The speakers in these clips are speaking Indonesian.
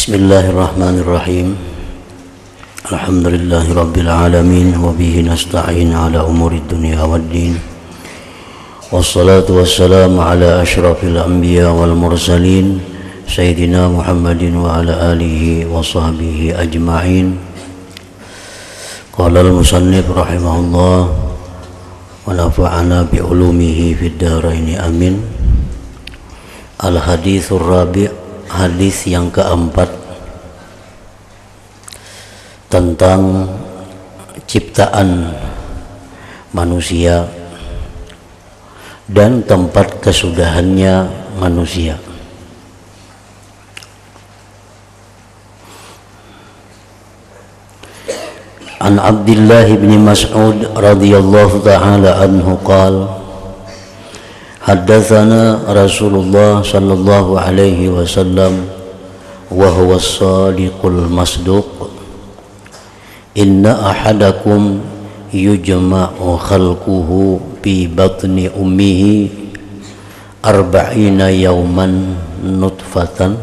Bismillahirrahmanirrahim. Alhamdulillahi rabbil alamin wa bihi nasta'in ala umuri dunya waddin. Wassalatu wassalamu ala asyrafil anbiya wal mursalin sayyidina Muhammadin wa ala alihi wa sahbihi ajma'in. Qala al-musannif rahimahullah wa nafa'ana bi ulumihi fid dharain amin. Al-hadithur rabi', hadis yang keempat tentang ciptaan manusia dan tempat kesudahannya manusia. An Abdullah bin Mas'ud radhiyallahu ta'ala anhu qala Haddatsana Rasulullah sallallahu alaihi wasallam wa huwa as-sadiqul masduq inna ahadakum yujma'u khalquhu fi batni ummihi arba'ina yawman nutfatan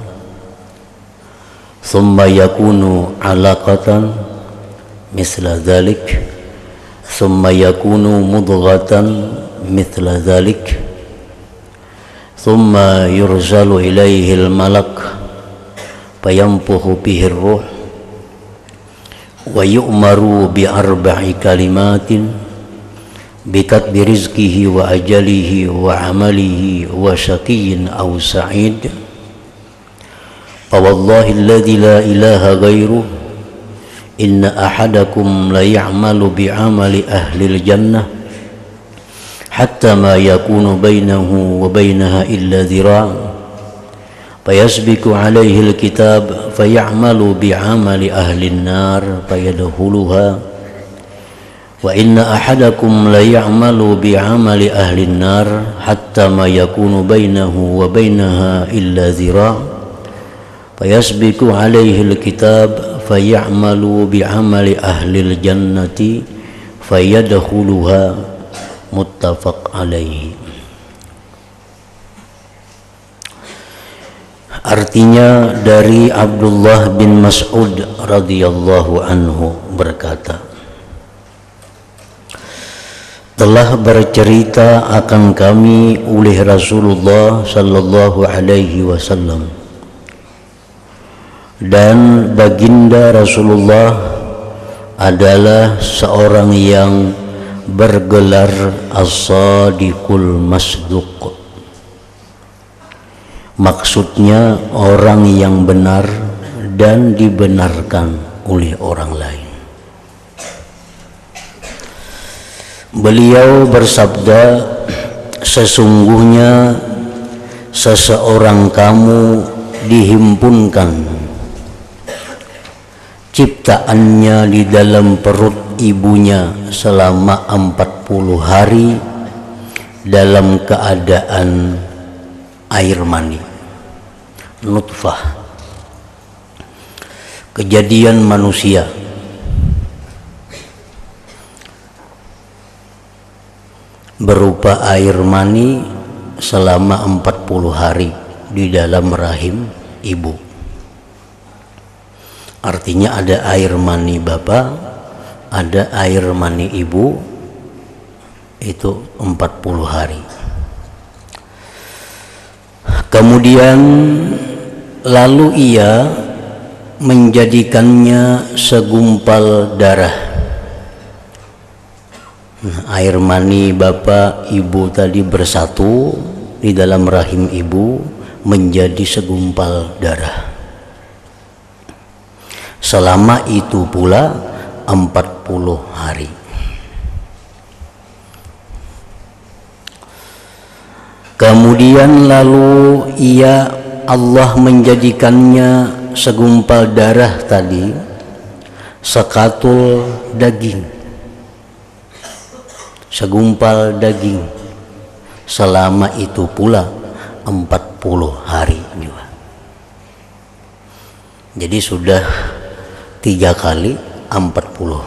thumma yakunu 'alaqatan misla dhalik thumma yakunu mudghatan mithla dhalik ثم يرسل إليه الملك فينفخ به الروح ويؤمر بأربع كلمات بكتب رزقه وأجله وعمله وشقي أو سعيد فوالله الذي لا إله غيره إن أحدكم ليعمل بعمل أهل الجنة حتى ما يكون بينه وبينها إلا ذراع فيسبق عليه الكتاب فيعمل بعمل أهل النار فيدخلها وإن أحدكم ليعمل بعمل أهل النار حتى ما يكون بينه وبينها إلا ذراع فيسبق عليه الكتاب فيعمل بعمل أهل الجنة فيدخلها muttafaq alaihi. Artinya dari Abdullah bin Mas'ud radhiyallahu anhu berkata, telah bercerita akan kami oleh Rasulullah sallallahu alaihi wasallam, dan baginda Rasulullah adalah seorang yang bergelar as-sadiqul masduq. Maksudnya orang yang benar dan dibenarkan oleh orang lain. Beliau bersabda, sesungguhnya seseorang kamu dihimpunkan ciptaannya di dalam perut ibunya selama 40 hari dalam keadaan air mani, nutfah. Kejadian manusia berupa air mani selama 40 hari di dalam rahim ibu. Artinya ada air mani bapak, ada air mani ibu, itu 40 hari. Kemudian lalu ia menjadikannya segumpal darah. Air mani bapak ibu tadi bersatu di dalam rahim ibu menjadi segumpal darah. Selama itu pula 40 hari. Kemudian lalu Allah menjadikannya segumpal darah tadi sekatul daging, segumpal daging. Selama itu pula 40 hari juga. Jadi sudah 3 kali 40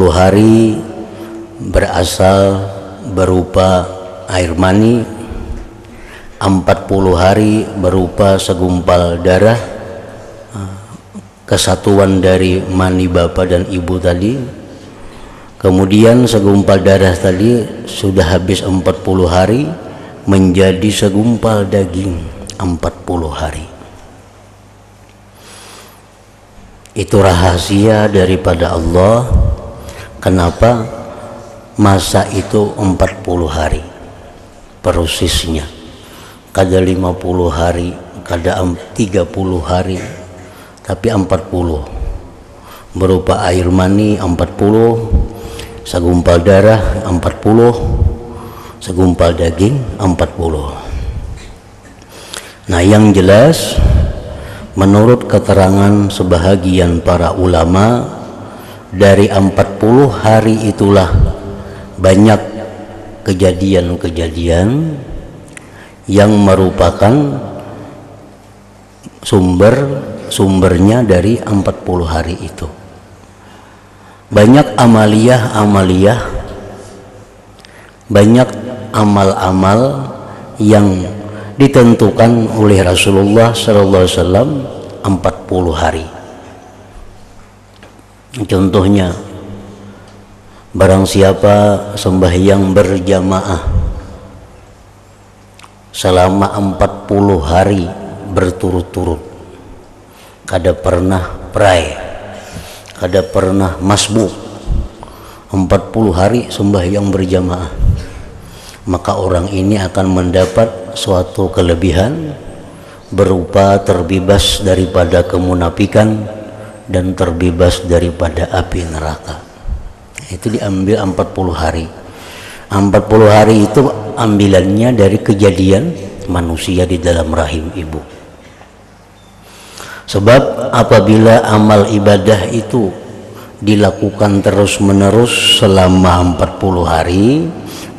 hari berasal berupa air mani, 40 hari berupa segumpal darah, kesatuan dari mani bapak dan ibu tadi. Kemudian segumpal darah tadi sudah habis 40 hari menjadi segumpal daging 40 hari. Itu rahasia daripada Allah. Kenapa masa itu 40 hari prosesnya, kada 50 hari, kada 30 hari, tapi 40 berupa air mani 40, segumpal darah 40, segumpal daging 40. Nah, yang jelas menurut keterangan sebahagian para ulama, dari 40 hari itulah banyak kejadian-kejadian yang merupakan sumbernya dari 40 hari itu. Banyak amaliyah, banyak amal-amal yang ditentukan oleh Rasulullah sallallahu alaihi wasallam 40 hari. Contohnya, barang siapa sembahyang berjamaah selama 40 hari berturut-turut, kada pernah pray, kada pernah masbuk, 40 hari sembahyang berjamaah, maka orang ini akan mendapat suatu kelebihan berupa terbebas daripada kemunafikan dan terbebas daripada api neraka. Itu diambil 40 hari. 40 hari itu ambilannya dari kejadian manusia di dalam rahim ibu. Sebab apabila amal ibadah itu dilakukan terus-menerus selama 40 hari,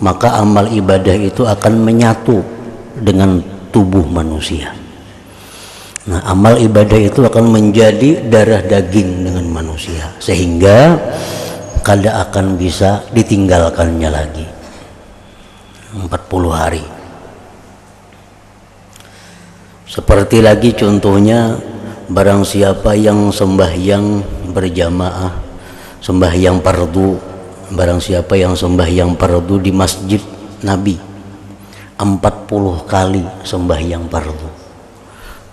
maka amal ibadah itu akan menyatu dengan tubuh manusia. Nah, amal ibadah itu akan menjadi darah daging dengan manusia, sehingga kada akan bisa ditinggalkannya lagi 40 hari. Seperti lagi contohnya, barang siapa yang sembahyang berjamaah, sembahyang fardu, barang siapa yang sembahyang fardu di masjid Nabi 40 kali sembahyang fardu.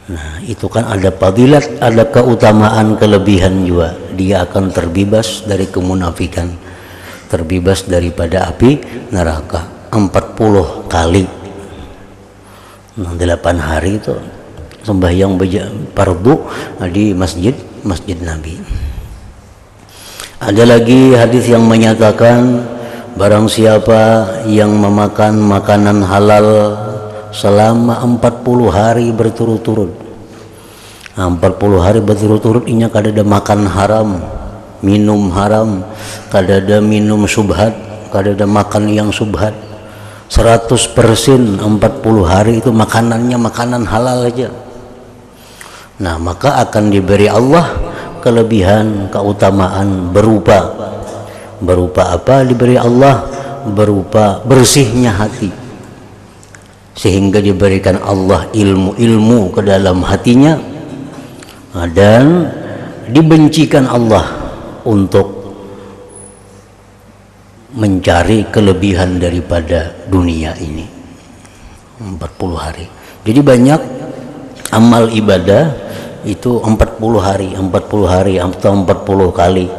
Nah, itu kan ada fadilat, ada keutamaan, kelebihan juga. Dia akan terbebas dari kemunafikan, terbebas daripada api neraka 40 kali. Nah, 8 hari itu sembahyang fardu di masjid Nabi. Ada lagi hadis yang menyatakan, barang siapa yang memakan makanan halal selama 40 hari berturut-turut. 40 hari berturut-turut ini kada ada makan haram, minum haram, kada ada minum subhat, kada ada makan yang subhat. 100% 40 hari itu makanannya makanan halal aja. Nah, maka akan diberi Allah kelebihan, keutamaan berupa apa? Diberi Allah berupa bersihnya hati, sehingga diberikan Allah ilmu ke dalam hatinya, dan dibencikan Allah untuk mencari kelebihan daripada dunia ini 40 hari. Jadi banyak amal ibadah itu 40 hari atau 40 kali.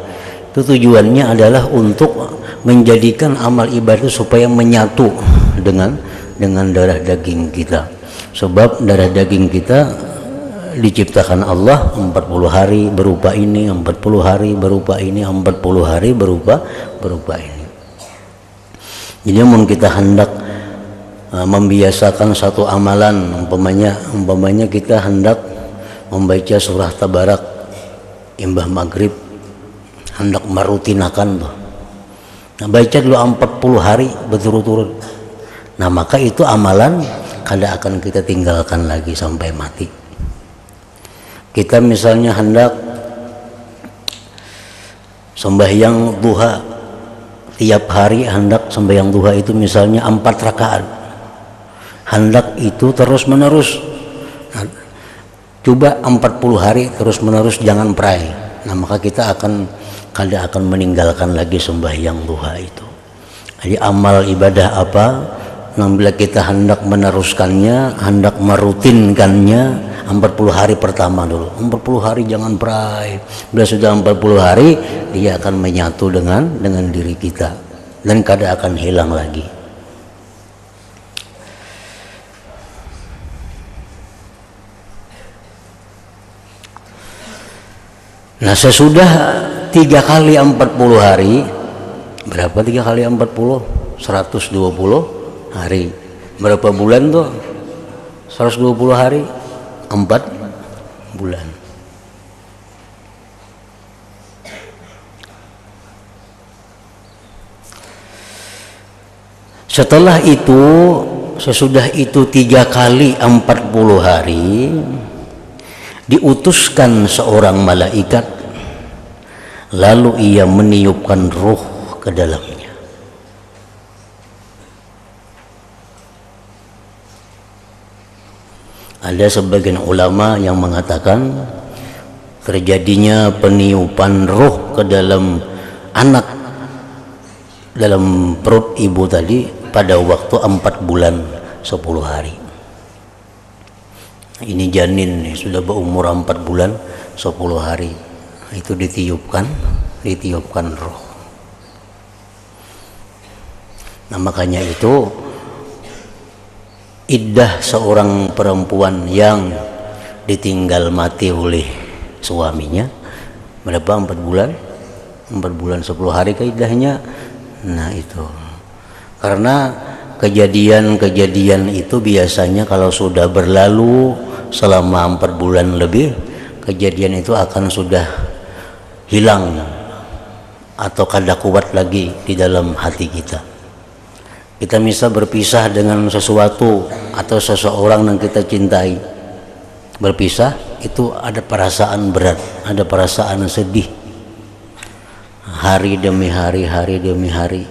Itu tujuannya adalah untuk menjadikan amal ibadah supaya menyatu dengan darah daging kita. Sebab darah daging kita diciptakan Allah 40 hari berupa ini, 40 hari berupa ini, 40 hari berupa ini. Jadi mun kita hendak membiasakan satu amalan, umpamanya kita hendak membaca surah Tabarak imbah maghrib, hendak merutinakan tuh. Nah, baca dulu 40 hari berturut-turut. Nah, maka itu amalan kada akan kita tinggalkan lagi sampai mati. Kita misalnya hendak sembahyang duha, tiap hari hendak sembahyang duha itu misalnya 4 rakaat. hendak itu terus menerus. Nah, coba 40 hari terus menerus jangan pray. Nah, maka kita kada akan meninggalkan lagi sembahyang duha itu. Jadi amal ibadah apa? Nah, bila kita hendak meneruskannya, hendak merutinkannya, 40 hari pertama dulu. 40 hari jangan pray. Bila sudah 40 hari, dia akan menyatu dengan diri kita dan kada akan hilang lagi. Nah, sesudah 3 kali 40 hari, berapa 3 kali 40? 120 hari. Berapa bulan tuh? 120 hari, 4 bulan. Setelah itu, sesudah itu 3 kali 40 hari, diutuskan seorang malaikat, lalu ia meniupkan ruh ke dalamnya. Ada sebagian ulama yang mengatakan terjadinya peniupan ruh ke dalam anak dalam perut ibu tadi pada waktu 4 bulan 10 hari. Ini janin nih, sudah berumur 4 bulan 10 hari. Itu ditiupkan roh. Nah, makanya itu iddah seorang perempuan yang ditinggal mati oleh suaminya berapa? 4 bulan 10 hari ke iddahnya. Nah, itu karena kejadian-kejadian itu biasanya kalau sudah berlalu selama 4 bulan lebih, kejadian itu akan sudah hilang atau kada kuat lagi di dalam hati kita. Kita bisa berpisah dengan sesuatu atau seseorang yang kita cintai. Berpisah itu ada perasaan berat, ada perasaan sedih. Hari demi hari, hari demi hari.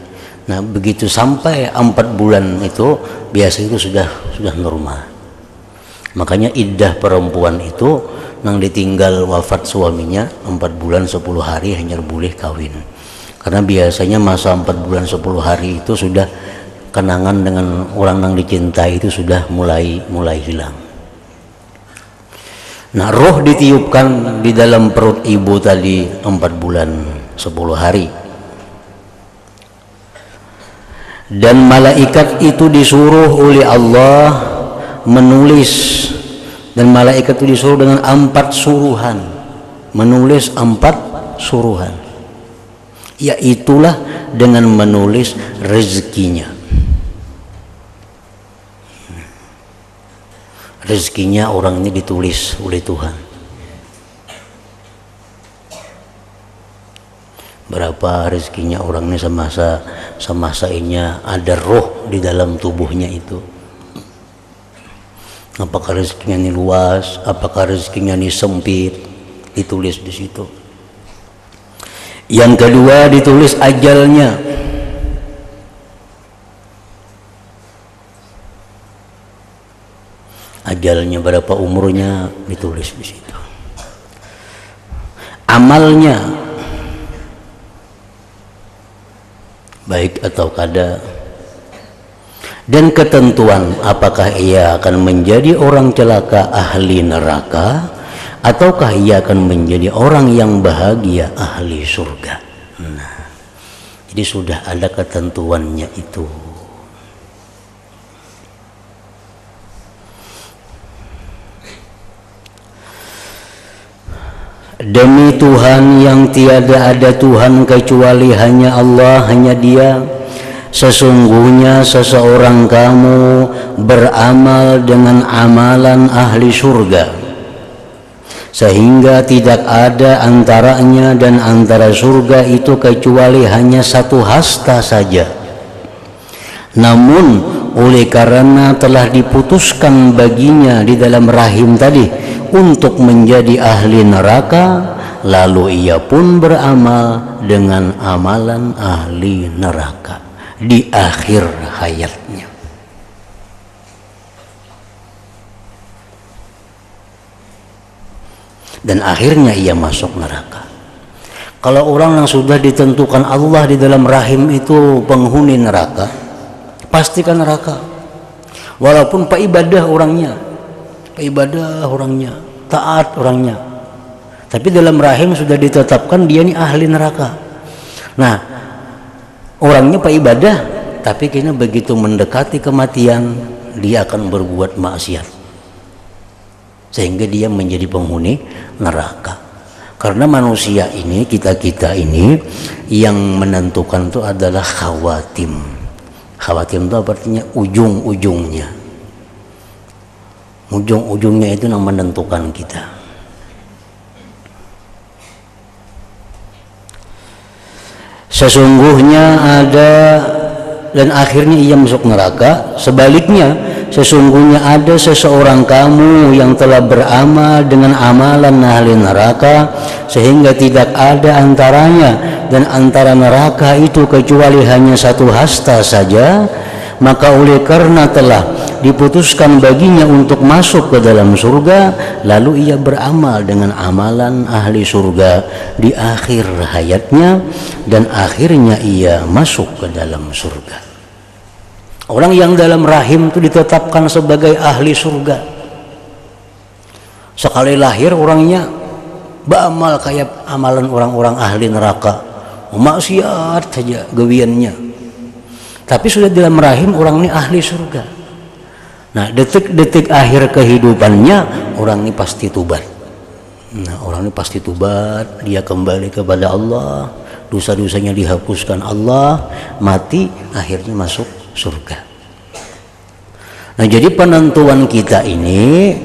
Nah, begitu sampai 4 bulan itu biasa itu sudah normal. Makanya iddah perempuan itu yang ditinggal wafat suaminya 4 bulan 10 hari hanya boleh kawin. Karena biasanya masa 4 bulan 10 hari itu sudah kenangan dengan orang yang dicintai itu sudah mulai hilang. Nah, roh ditiupkan di dalam perut ibu tadi 4 bulan 10 hari. Dan malaikat itu disuruh oleh Allah menulis, dan malaikat itu disuruh dengan 4 suruhan, menulis 4 suruhan, yaitulah dengan menulis rezekinya. Rezekinya orang ini ditulis oleh Tuhan. Berapa rezekinya orang ini semasa ini ada roh di dalam tubuhnya itu. Apakah rezekinya ini luas, apakah rezekinya ini sempit, ditulis di situ. Yang kedua ditulis ajalnya. Ajalnya berapa umurnya ditulis di situ. Amalnya baik atau kada, dan ketentuan apakah ia akan menjadi orang celaka ahli neraka ataukah ia akan menjadi orang yang bahagia ahli surga. Nah, jadi sudah ada ketentuannya itu. Demi Tuhan yang tiada ada Tuhan kecuali hanya Allah, hanya Dia, sesungguhnya seseorang kamu beramal dengan amalan ahli surga, sehingga tidak ada antaranya dan antara surga itu kecuali hanya 1 hasta saja. Namun oleh karena telah diputuskan baginya di dalam rahim tadi untuk menjadi ahli neraka, lalu ia pun beramal dengan amalan ahli neraka di akhir hayatnya. dan akhirnya ia masuk neraka. Kalau orang yang sudah ditentukan Allah di dalam rahim itu penghuni neraka, pastikan neraka. Walaupun pak ibadah orangnya, taat orangnya, tapi dalam rahim sudah ditetapkan dia ini ahli neraka. Nah, orangnya pak ibadah, tapi kayaknya begitu mendekati kematian dia akan berbuat maksiat, sehingga dia menjadi penghuni neraka. Karena manusia ini, kita ini yang menentukan itu adalah khawatim. Khawatim itu artinya ujung-ujungnya. Ujung-ujungnya itu yang menentukan kita. Sesungguhnya ada dan akhirnya ia masuk neraka. Sebaliknya, sesungguhnya ada seseorang kamu yang telah beramal dengan amalan ahli neraka, sehingga tidak ada antaranya dan antara neraka itu kecuali hanya satu hasta saja. Maka oleh karena telah diputuskan baginya untuk masuk ke dalam surga, lalu ia beramal dengan amalan ahli surga di akhir hayatnya, dan akhirnya ia masuk ke dalam surga. Orang yang dalam rahim itu ditetapkan sebagai ahli surga. Sekali lahir orangnya beramal kayak amalan orang-orang ahli neraka, maksiat saja gawiannya. Tapi sudah dalam rahim orang ini ahli surga. Nah, detik-detik akhir kehidupannya orang ini pasti tobat. Nah, orang ini pasti tobat, dia kembali kepada Allah, dosa-dosanya dihapuskan Allah, mati akhirnya masuk surga. Nah, jadi penentuan kita ini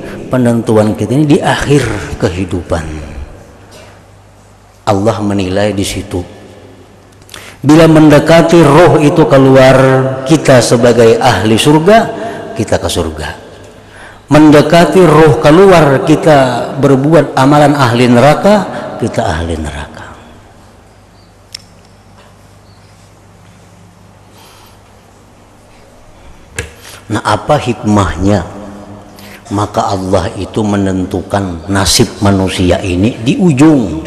di akhir kehidupan. Allah menilai di situ. Bila mendekati roh itu keluar kita sebagai ahli surga, kita ke surga. Mendekati roh keluar kita berbuat amalan ahli neraka, kita ahli neraka. Nah, apa hikmahnya? Maka Allah itu menentukan nasib manusia ini di ujung.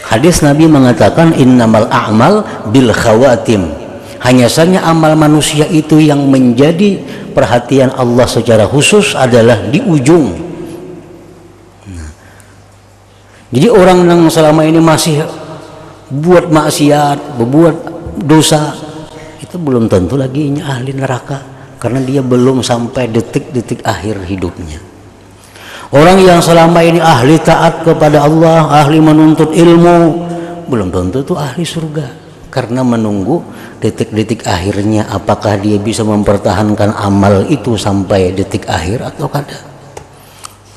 Hadis Nabi mengatakan innamal a'mal bil khawatim. Hanya saja amal manusia itu yang menjadi perhatian Allah secara khusus adalah di ujung. Nah, jadi orang yang selama ini masih buat maksiat, berbuat dosa, itu belum tentu lagi ahli neraka, karena dia belum sampai detik-detik akhir hidupnya. Orang yang selama ini ahli taat kepada Allah, ahli menuntut ilmu, belum tentu itu ahli surga, karena menunggu detik-detik akhirnya apakah dia bisa mempertahankan amal itu sampai detik akhir atau kada.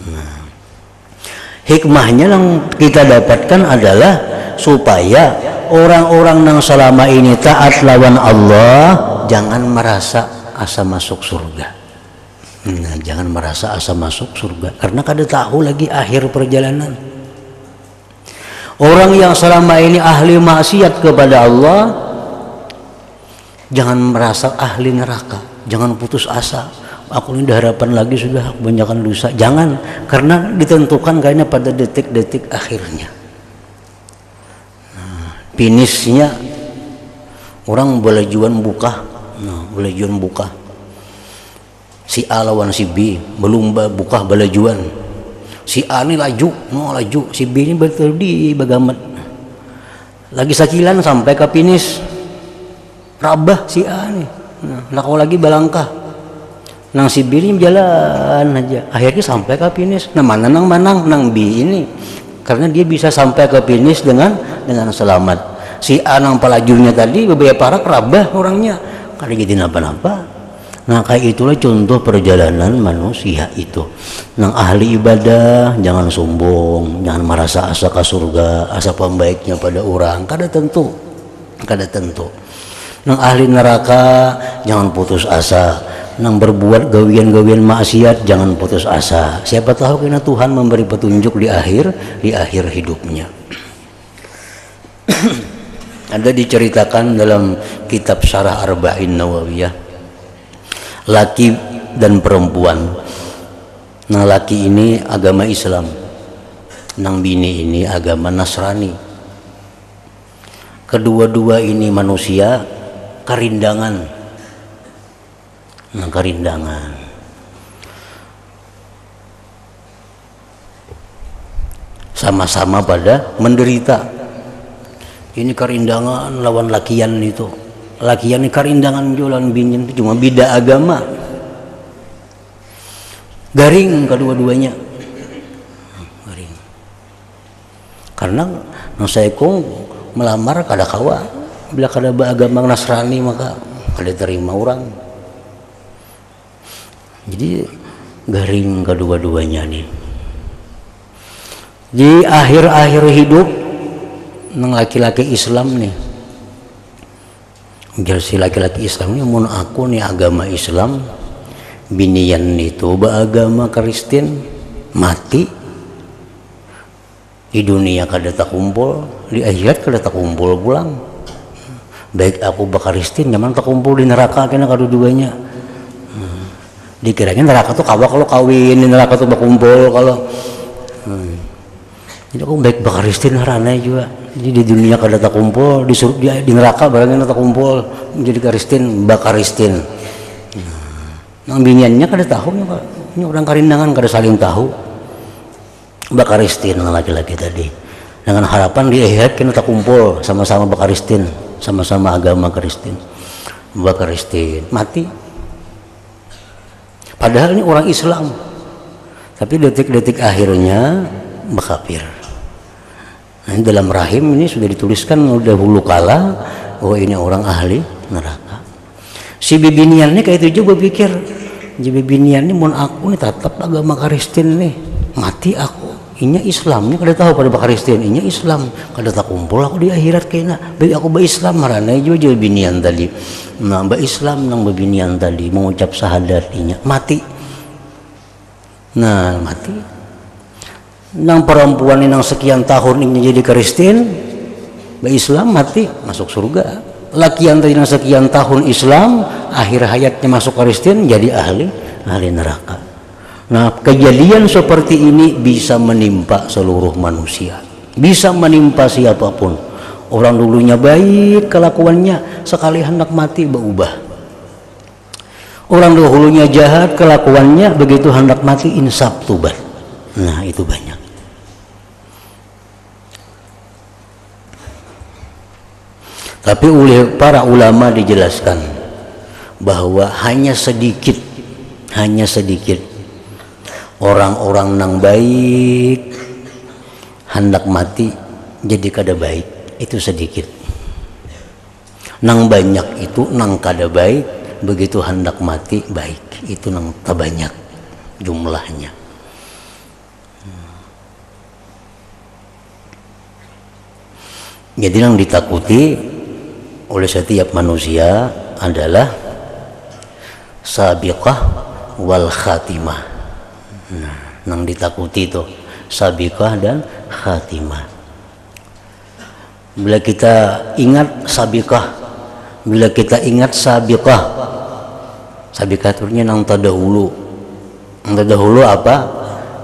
Nah, hikmahnya yang kita dapatkan adalah supaya orang-orang yang selama ini taat lawan Allah jangan merasa asa masuk surga. Nah, jangan merasa asa masuk surga, karena kada tahu lagi akhir perjalanan. Orang yang selama ini ahli maksiat kepada Allah, jangan merasa ahli neraka, jangan putus asa. Aku ini harapan lagi sudah kebanyakan dosa. Jangan, karena ditentukan kayaknya pada detik-detik akhirnya. Nah, finishnya orang boleh jual buka, boleh jual buka. Si A lawan si B berlomba buka balajuan. Si A ini laju, si B ini betul di bagamat. Lagi sakilan sampai ke finish, rabah si A nih. Nah, kau lagi balangkah. Nang si B ini jalan aja. Akhirnya sampai ke finish. Nah, mana nang manang nang B ini, karena dia bisa sampai ke finish dengan selamat. Si A nang pelajunya tadi beberapa parak rabah orangnya, kada jadi napa-napa. Nah, kayak itulah contoh perjalanan manusia itu. Nang ahli ibadah jangan sombong, jangan merasa asa ke surga, asa pembaiknya pada orang, kada tentu. Nang ahli neraka jangan putus asa, nang berbuat gawian-gawian maksiat jangan putus asa. Siapa tahu kena Tuhan memberi petunjuk di akhir hidupnya. Ada diceritakan dalam kitab Syarah Arba'in Nawawiyah, laki dan perempuan. Nah, laki ini agama Islam, nang bini ini agama Nasrani. Kedua-dua ini manusia karindangan. Nang karindangan. Sama-sama pada menderita. Ini karindangan lawan lakian itu. Lakian ini karindangan jualan bini itu cuma beda agama. Garing kedua-duanya. Garing. Karena nang saya melamar kada kawa, bila kada beragama Nasrani maka kada terima orang. Jadi garing kedua-duanya nih. Di akhir-akhir hidup nang laki-laki Islam nih, si laki-laki Islam ini mun aku nih agama Islam, binian itu beragama Kristen, mati di dunia kada tak kumpul, di akhirat kada tak kumpul pulang. Baik aku bakaristin nyaman tak kumpul di neraka kena kedua-duanya. Dikirain neraka tuh kawa kalau kawin, di neraka tuh berkumpul kalau. Jadi aku baik bakaristin harana juga. Jadi di dunia kada tak kumpul, di neraka barangnya tak kumpul menjadi karistin, bakaristin. Nang biniannya kada tahu nih Pak. Ini orang karindangan kada saling tahu. Bakaristin dengan laki-laki tadi dengan harapan di akhirat kita tak kumpul sama-sama bakaristin, sama-sama agama Kristen. Bakaristin mati padahal ini orang Islam, tapi detik-detik akhirnya bakafir. Nah, dalam rahim ini sudah dituliskan dahulu kala bahwa ini orang ahli neraka. Si bibinian ini kayak itu juga berpikir, si bibinian ini mun aku nih tetap agama Kristen nih, mati aku inya Islam, ini kada tahu pada bakaristin, inya Islam, kada tak kumpul aku di akhirat kena, baik aku Islam marana juga binian tadi, nah Islam nang binian tadi mengucap syahadat inya mati, nah mati, nang perempuan ini nang sekian tahun ini jadi Kristen, Islam mati masuk surga, lakian tadi nang sekian tahun Islam, akhir hayatnya masuk Kristen jadi ahli neraka. Nah, kejadian seperti ini bisa menimpa seluruh manusia, bisa menimpa siapapun. Orang dulunya baik kelakuannya, sekali hendak mati berubah. Orang dahulunya jahat kelakuannya, begitu hendak mati insaf tobat. Nah, itu banyak. Tapi oleh para ulama dijelaskan bahwa hanya sedikit orang-orang nang baik hendak mati jadi kada baik, itu sedikit. Nang banyak itu nang kada baik, begitu hendak mati baik, itu nang terbanyak jumlahnya. Jadi yang ditakuti oleh setiap manusia adalah sabiqah wal khatimah. Nah, nang ditakuti itu sabiqah dan khatimah. Bila kita ingat sabiqah, bila kita ingat sabiqah, sabiqah itu nang terdahulu. Yang terdahulu apa?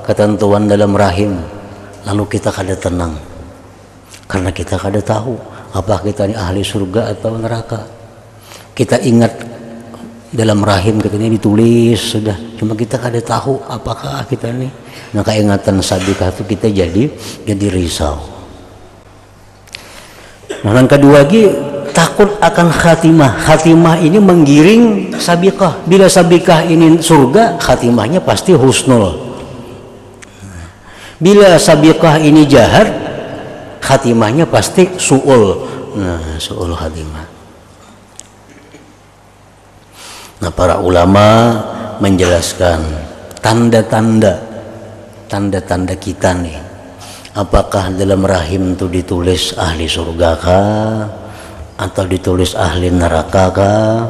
Ketentuan dalam rahim. Lalu kita kada tenang karena kita kada tahu apa kita ini ahli surga atau neraka. Kita ingat dalam rahim kita ini ditulis sudah, cuma kita kada tahu apakah kita ini. Nah, keingatan sabiqah itu kita jadi risau. Nah, yang kedua lagi takut akan khatimah. Khatimah ini menggiring sabiqah. Bila sabiqah ini surga, khatimahnya pasti husnul. Bila sabiqah ini jahat, khatimahnya pasti su'ul. Nah, su'ul khatimah. Nah, para ulama menjelaskan tanda-tanda kita nih, apakah dalam rahim itu ditulis ahli surga kah atau ditulis ahli neraka kah.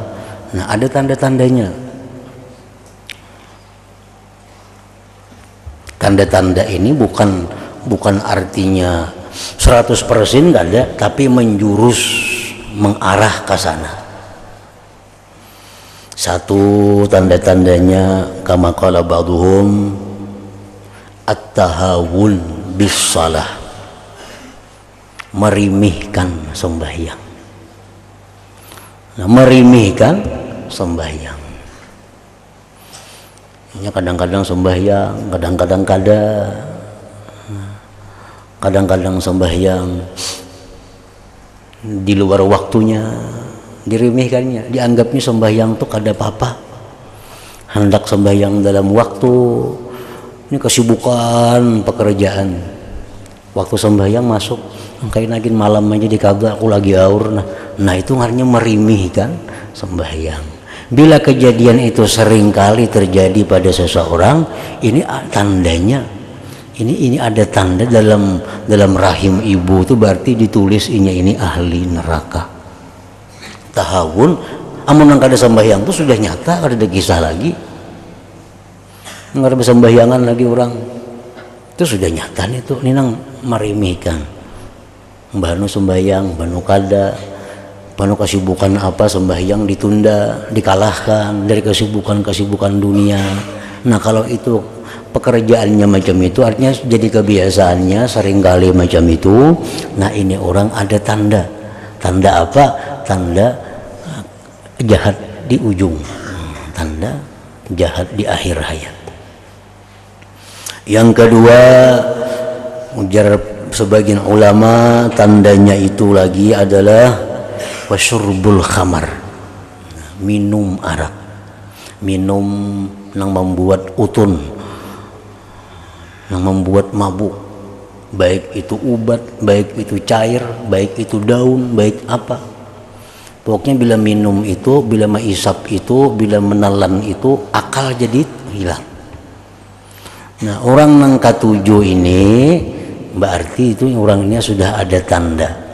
Nah, ada tanda-tandanya. Tanda-tanda ini bukan artinya 100% enggak ada, tapi menjurus mengarah ke sana. Satu tanda-tandanya kama qala ba'dhum at-tahawun bisalah, merimihkan sembahyang. Nah, merimihkan sembahyang. Ini kadang-kadang sembahyang, kadang-kadang sembahyang di luar waktunya, dirimihkannya, dianggapnya sembahyang tuh kada apa-apa. Hendak sembahyang dalam waktu, ini kesibukan pekerjaan. Waktu sembahyang masuk, kayak nagin malam aja dikagak aku lagi aur. Nah itu artinya merimihkan sembahyang. Bila kejadian itu sering kali terjadi pada seseorang, ini tandanya, ini ada tanda dalam rahim ibu itu berarti ditulis ini ahli neraka. Tahawun, amun nang kada sembahyang itu sudah nyata, kada ada kisah lagi. Nggak ada sembahyangan lagi orang, itu sudah nyata nih tuh, ini nang merimihkan. Banu sembahyang, banu kada, banu kesibukan apa sembahyang ditunda, dikalahkan dari kesibukan dunia. Nah kalau itu pekerjaannya macam itu, artinya jadi kebiasaannya seringkali macam itu. Nah ini orang ada tanda apa? Tanda jahat di ujung, tanda jahat di akhir hayat. Yang kedua, ujar sebagian ulama, tandanya itu lagi adalah wasyurbul khamar, minum arak, minum yang membuat utun, yang membuat mabuk, baik itu ubat, baik itu cair, baik itu daun, baik apa. Pokoknya bila minum itu, bila menghisap itu, bila menelan itu, akal jadi hilang. Nah orang yang ketujuh ini berarti itu orangnya sudah ada tanda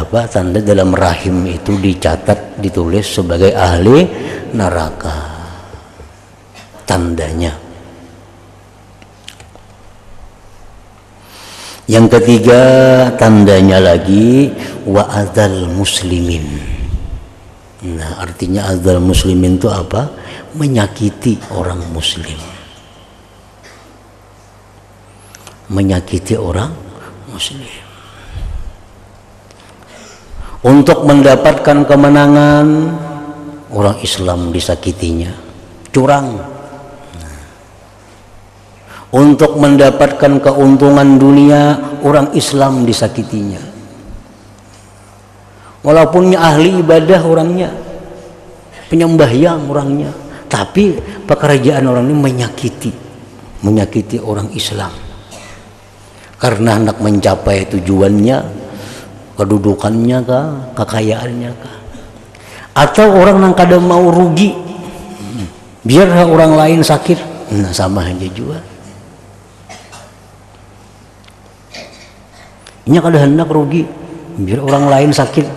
apa? Tanda dalam rahim itu dicatat, ditulis sebagai ahli neraka. Tandanya. Yang ketiga tandanya lagi wa adzal muslimin. Nah artinya adzal muslimin itu apa? Menyakiti orang muslim. Menyakiti orang muslim. Untuk mendapatkan kemenangan, orang Islam disakitinya, curang. Untuk mendapatkan keuntungan dunia, orang Islam disakitinya. Walaupun ahli ibadah orangnya, penyembahyang orangnya, tapi pekerjaan orang ini menyakiti orang Islam. Karena hendak mencapai tujuannya, kedudukannya kah, kekayaannya kah, atau orang yang kadang mau rugi biar orang lain sakit. Nah sama aja juga. Ini kadang hendak rugi biar orang lain sakit.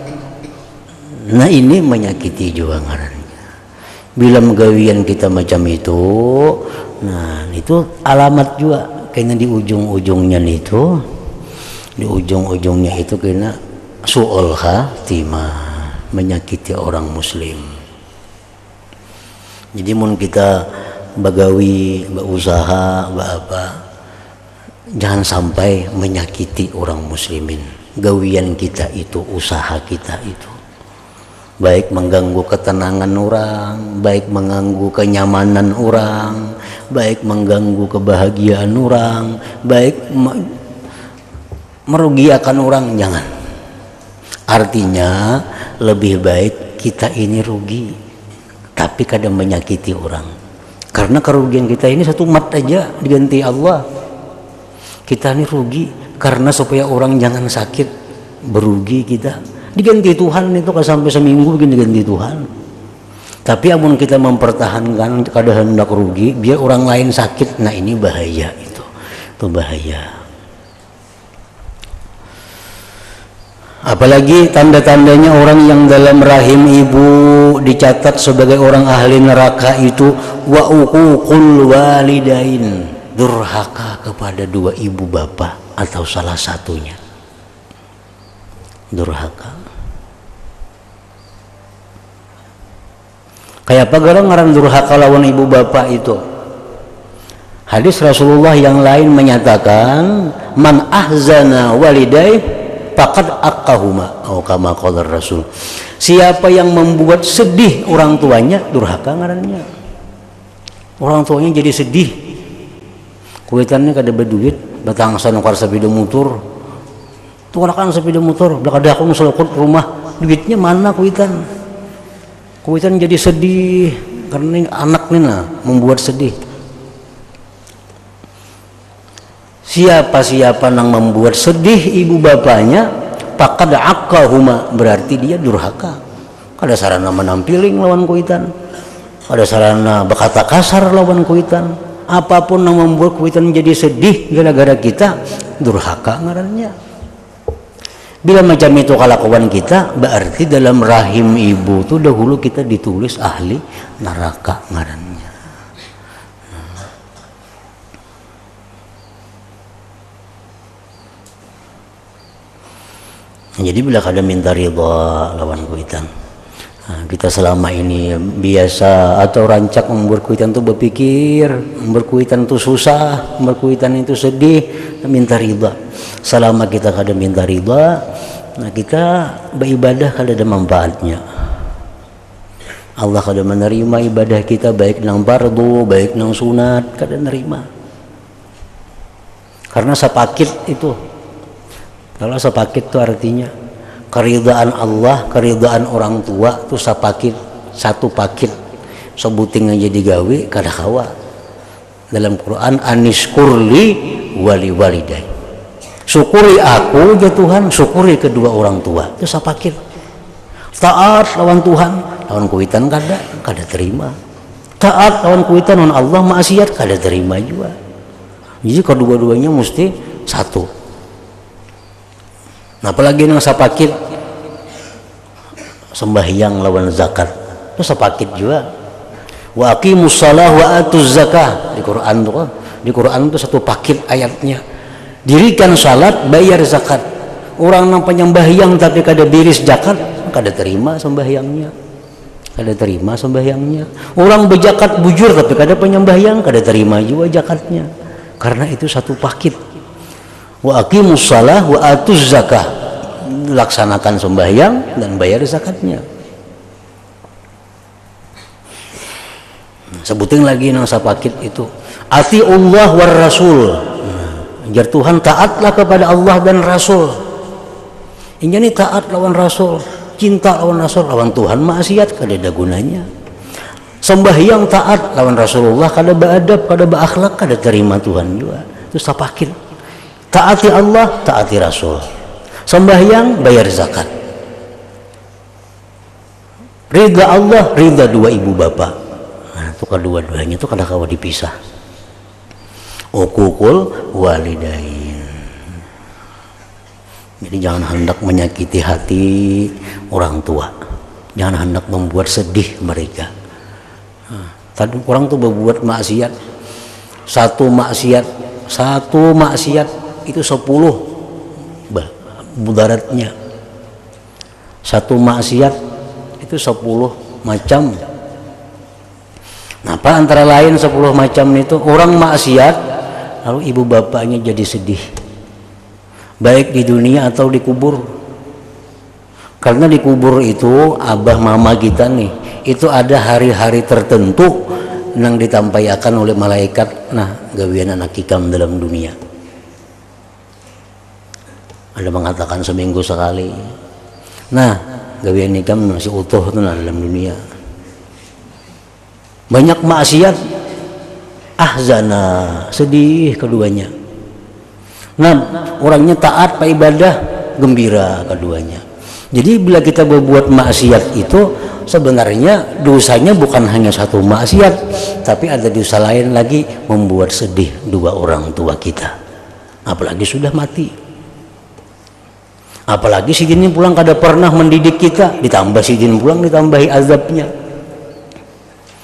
Nah ini menyakiti juga ngarannya. Bila menggawian kita macam itu, nah itu alamat juga. Kayaknya di ujung-ujungnya itu kena su'ul khatimah, menyakiti orang muslim. Jadi mun kita bagawi, berusaha, apa, jangan sampai menyakiti orang muslimin. Gawian kita itu, usaha kita itu, baik mengganggu ketenangan orang, baik mengganggu kenyamanan orang, baik mengganggu kebahagiaan orang, baik merugikan orang, jangan. Artinya lebih baik kita ini rugi tapi kadang menyakiti orang, karena kerugian kita ini satu mat aja diganti Allah. Kita ini rugi karena supaya orang jangan sakit, berugi kita diganti Tuhan. Itu kan sampai seminggu begini diganti Tuhan. Tapi amun kita mempertahankan kadang hendak rugi biar orang lain sakit, nah ini bahaya, itu bahaya. Apalagi tanda-tandanya orang yang dalam rahim ibu dicatat sebagai orang ahli neraka itu wa uququl walidain, durhaka kepada dua ibu bapa atau salah satunya. Durhaka. Kayak apa garang ngaran durhaka lawan ibu bapak itu? Hadis Rasulullah yang lain menyatakan, man ahzana walidai faqad aqahuma, atau kama qala Rasul. Siapa yang membuat sedih orang tuanya, durhaka ngarannya. Orang tuanya jadi sedih. Kuitannya kada berduit, datang sana kar sepeda motor. Tukarakan sepeda motor, belah kada aku selokot rumah, duitnya mana kuitan? Kuitan jadi sedih karena anak nina membuat sedih. Siapa-siapa yang membuat sedih ibu bapaknya, faqad aqahuma, berarti dia durhaka. Kada sarana menampiling lawan kuitan, kada sarana berkata kasar lawan kuitan. Apapun yang membuat kuitan jadi sedih gara-gara kita, durhaka ngarannya. Bila macam itu kelakuan kita, berarti dalam rahim ibu itu dahulu kita ditulis ahli neraka ngarannya. Jadi bila kada minta ridha lawan kuitan, kita selama ini biasa atau rancak membuat kuitan itu berpikir, membuat kuitan itu susah, membuat kuitan itu sedih, minta ridha. Selama kita kada minta ridha, nah kita beribadah kada ada manfaatnya. Allah kada menerima ibadah kita, baik nang fardu, baik nang sunat, kada nerima. Karena sepakit itu. Kalau sepakit itu artinya keridhaan Allah, keridhaan orang tua itu sepakit, satu pakit. Sebuting aja digawe kada kawa. Dalam Quran, aniskurli wali walidai. Syukuri aku ya Tuhan, syukuri kedua orang tua. Itu sepakit. Taat lawan Tuhan, lawan kuitan kada terima. Taat lawan kuitan lawan Allah, maksiat kada terima juga. Jadi kedua-duanya mesti satu. Nah, apalagi yang sapakit sembahyang lawan zakat itu sapakit juga. Wa aqimus shalah wa atuz zakah, di Quran tuh, di Quran itu satu paket ayatnya. Dirikan salat, bayar zakat. Orang yang penyembahyang tapi kada diris zakat, kada terima sembahyangnya. Kada terima sembahyangnya. Orang berzakat bujur tapi kada penyembahyang, kada terima juga zakatnya. Karena itu satu paket. Wa aqimus shalah wa atuz zakah, laksanakan sembahyang dan bayar zakatnya. Sebutin lagi nang sapakit itu, ati Allah war Rasul. Jar Tuhan, taatlah kepada Allah dan Rasul. Ini taat lawan Rasul, cinta lawan Rasul, lawan Tuhan maksiat kada ada gunanya. Sembahyang taat lawan Rasulullah, kada beadab, kada beakhlak, kada terima Tuhan juga. Itu sapakit. Taati Allah, taati Rasul. Sembahyang, bayar zakat. Ridha Allah, ridha dua ibu bapa. Nah, itu kedua-duanya itu kada kawa dipisah. Uququl walidain. Jadi jangan hendak menyakiti hati orang tua. Jangan hendak membuat sedih mereka. Tadi orang tuh berbuat maksiat. Satu maksiat itu 10 mudaratnya. Satu maksiat itu 10 macam. Nah, apa antara lain 10 macam itu? Orang maksiat lalu ibu bapaknya jadi sedih, baik di dunia atau di kubur. Karena di kubur itu abah mama kita nih, itu ada hari-hari tertentu yang ditampaikan oleh malaikat. Nah, gawian anak hikam dalam dunia. Ada mengatakan seminggu sekali. Nah, gawian hikam masih utuh itu nah, dalam dunia. Banyak maksiat, ahzana, sedih keduanya. Nah, orangnya taat, pak ibadah, gembira keduanya. Jadi bila kita berbuat maksiat itu sebenarnya dosanya bukan hanya satu maksiat, tapi ada dosa lain lagi, membuat sedih dua orang tua kita. Apalagi sudah mati. Apalagi si Jin pulang kada pernah mendidik kita, ditambah si Jin pulang ditambahi azabnya.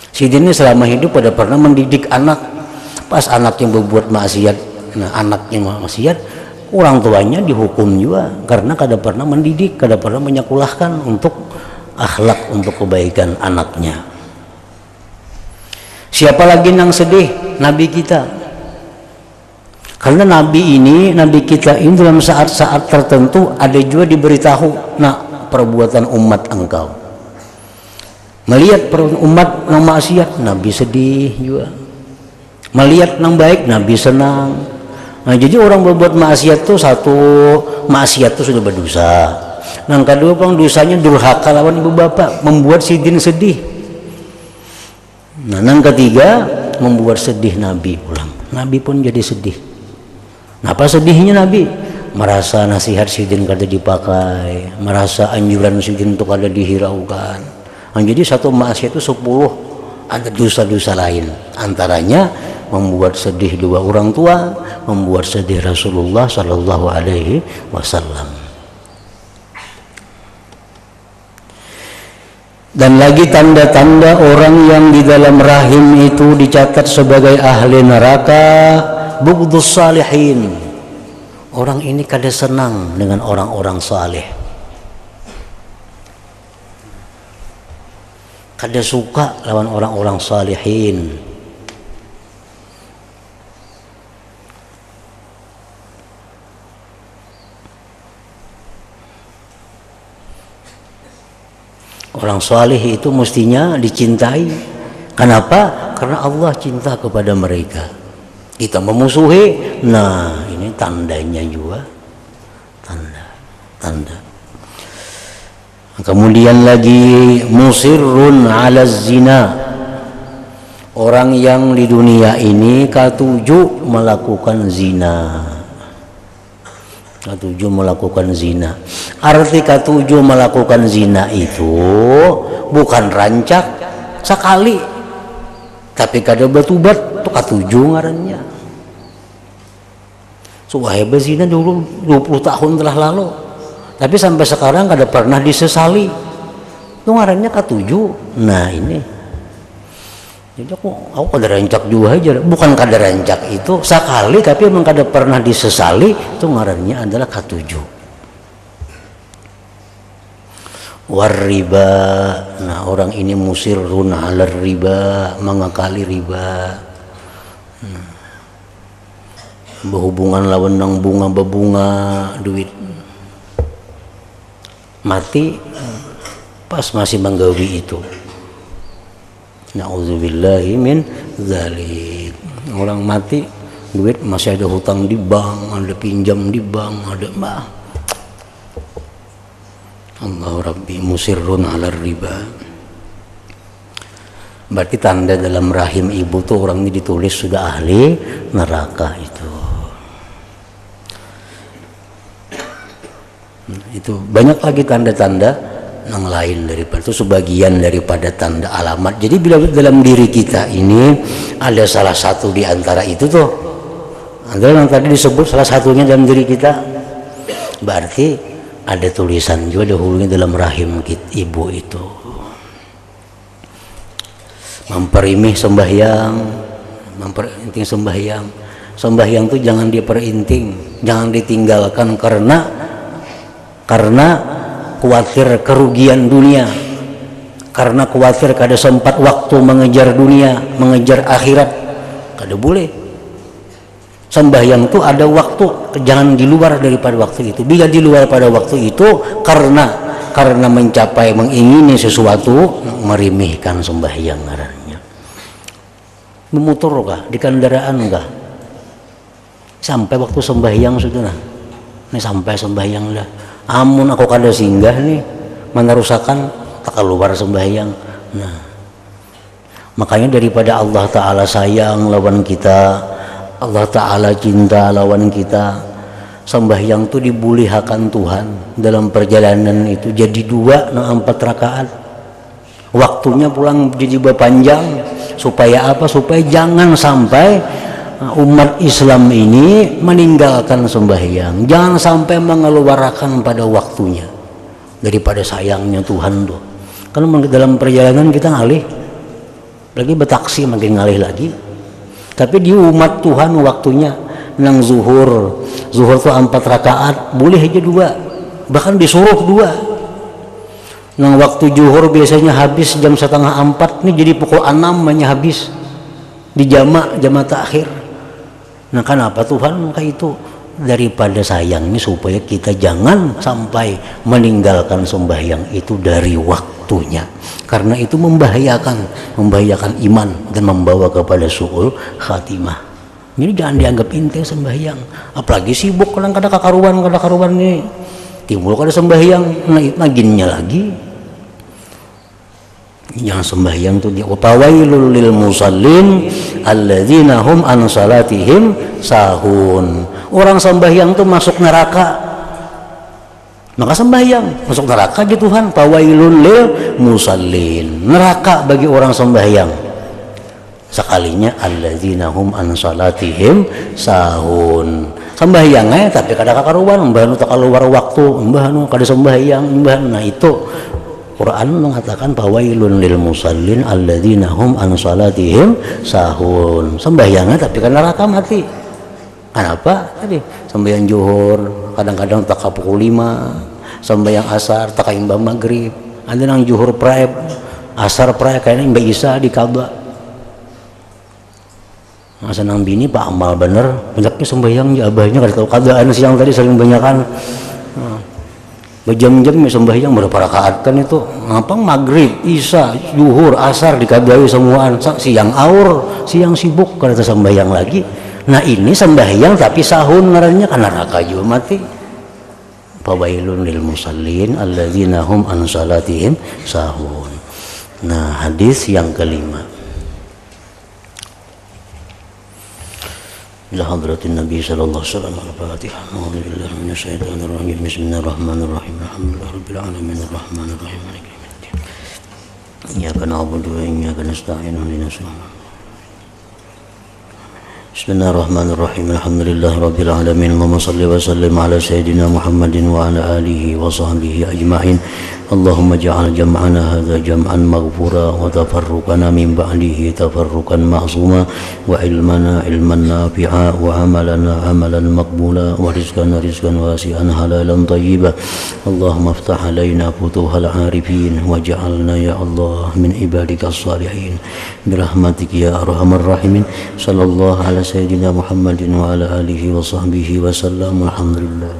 Si Jin selama hidup pada pernah mendidik anak. Pas anak yang berbuat maksiat, nah anak yang maksiat, orang tuanya dihukum juga karena kada pernah mendidik, kada pernah menyekolahkan untuk akhlak, untuk kebaikan anaknya. Siapa lagi yang sedih? Nabi kita. Karena Nabi kita ini dalam saat-saat tertentu ada juga diberitahu, nak perbuatan umat engkau. Melihat umat yang maksiat, Nabi sedih juga. Melihat yang baik, Nabi senang. Nah, jadi orang berbuat maksiat tuh satu, maksiat tuh sudah berdosa. Yang kedua, dosanya durhaka lawan ibu bapak, membuat sidin sedih. Nah, yang ketiga, membuat sedih Nabi pulang. Nabi pun jadi sedih. Apa sedihnya Nabi? Merasa nasihat sidin kada dipakai, merasa anjuran sidin itu kada dihiraukan. Nah, jadi satu maksiat itu 10 ada dosa-dosa lain. Antaranya membuat sedih dua orang tua, membuat sedih Rasulullah Sallallahu Alaihi Wasallam. Dan lagi tanda-tanda orang yang di dalam rahim itu dicatat sebagai ahli neraka, bughdus salihin. Orang ini kada senang dengan orang-orang saleh, kada suka lawan orang-orang salihin. Orang saleh itu mestinya dicintai. Kenapa? Karena Allah cinta kepada mereka. Kita memusuhi, nah ini tandanya juga, tanda. Kemudian lagi musirrun ala zina, orang yang di dunia ini ketujuh melakukan zina. Ketujuh melakukan zina. Arti ketujuh melakukan zina itu bukan rancak sekali, tapi kada bertobat, tuh ketujuh ngarannya. Suwahebe zina dulu 20 tahun telah lalu, tapi sampai sekarang kada pernah disesali. Itu ngarannya ketujuh. Nah ini. Jadi aku kada rancak juga aja, bukan kada rancak itu sekali, tapi memang kada pernah disesali, itu ngarannya adalah ketujuh. Warriba, nah orang ini musirrun ala riba, mengakali riba. Berhubungan lawan nang bunga bebunga duit mati pas masih menggawi itu. Na'udzubillahi min dzalik. Orang mati duit masih ada hutang di bank, ada pinjam di bank, ada Allah Rabbi musirrun ala riba. Berarti tanda dalam rahim ibu tuh orang ini ditulis sudah ahli neraka itu. Itu banyak lagi tanda-tanda yang lain daripada itu, sebagian daripada tanda alamat. Jadi bila dalam diri kita ini ada salah satu di antara itu tuh, ada yang tadi disebut salah satunya dalam diri kita, berarti ada tulisan juga dahulunya dalam rahim kita, ibu itu. Memperimih sembahyang, memperinting sembahyang. Sembahyang itu jangan diperinting, jangan ditinggalkan karena khawatir kerugian dunia, karena khawatir kada sempat waktu mengejar dunia, mengejar akhirat, kada boleh. Sembahyang itu ada waktu, jangan di luar daripada waktu itu. Bila di luar pada waktu itu karena mencapai mengingini sesuatu, merimihkan sembahyang ngarannya. Memutur kah di kendaraan kah? Sampai waktu sembahyang sudah nah. Ini sampai sembahyang dah. Amun aku kada singgah nih menerusakan tak keluar sembahyang. Nah, makanya daripada Allah Ta'ala sayang lawan kita, Allah Ta'ala cinta lawan kita, sembahyang itu dibulihakan Tuhan dalam perjalanan itu jadi 2 4 rakaat. Waktunya pulang jadi berpanjang supaya apa? Supaya jangan sampai umat Islam ini meninggalkan sembahyang, jangan sampai mengeluarkan pada waktunya daripada sayangnya Tuhan tuh. Kalau dalam perjalanan kita ngalih lagi betaksi makin ngalih lagi, tapi di umat Tuhan waktunya nang zuhur tuh 4 rakaat boleh aja 2, bahkan disuruh 2. Nang waktu zuhur biasanya habis jam 3:30, nih jadi pukul 6 banyak habis di jama takhir. Nah, kenapa Tuhan maka itu daripada sayangnya supaya kita jangan sampai meninggalkan sembahyang itu dari waktunya, karena itu membahayakan iman dan membawa kepada su'ul khatimah. Jadi jangan dianggap enteng sembahyang, apalagi sibuk kadang-kadang kakaruan nih timbul kada sembahyang naginnya lagi. Yang sembahyang tuh dia utawailul lil musallin alladzina hum an salatihim sahun. Orang sembahyang tuh masuk neraka, maka sembahyang masuk neraka gitu Tuhan. Tawailul lil musallin, neraka bagi orang sembahyang. Sekalinya alladzina hum an salatihim sahun, sembahyangnya tapi kada kakaruan, mbah nu tak keluar waktu, mbah nu kada sembahyang, mbah. Nah itu Quran mengatakan fawailun lil musallin alladzina hum an salatihim sahun, sembahyangnya tapi kan neraka mati. Kenapa? Tadi sembahyang zuhur kadang-kadang tak pukul 5, sembahyang asar tak imbang maghrib, ada nang zuhur prae asar prae kayaknya Mbak Isa di Ka'bah. Masa nang bini Pak amal bener banyaknya sembahyang ya abahnya kada tahu keadaan siang tadi sering banyakan. Berjam-jam sembahyang berapa rakaat kan itu, ngapa maghrib, isya, zuhur, asar dikadai semuaan, siang aur, siang sibuk kada sembahyang lagi. Nah ini sembahyang tapi sahun ngarannya kan neraka juga mati. Fawailun lil musallin alladzina hum an salatihim sahun. Nah hadis yang kelima. إلى حضرة النبي صلى الله عليه وسلم الفاتحة. أعوذ بالله من الشيطان الرجيم. بسم الله الرحمن الرحيم. الحمد لله رب العالمين الرحمن الرحيم مالك يوم الدين. إياك نعبد وإياك نستعين اهدنا الصراط. بسم الله الرحمن الرحيم. الحمد لله رب العالمين. اللهم صل وسلم على سيدنا محمد وعلى آله وصحبه أجمعين. اللهم اجعل جمعنا هذا جمعا مغفورا وتفرقنا من بعده تفرقا معصوما وعلمنا علما نافعا وعملنا عملا مقبولا ورزقنا رزقا واسعا حلالا طيبا. اللهم افتح علينا فتوح العارفين واجعلنا يا الله من عبادك الصالحين برحمتك يا أرحم الراحمين. صلى الله على سيدنا محمد وعلى آله وصحبه وسلم. الحمد لله.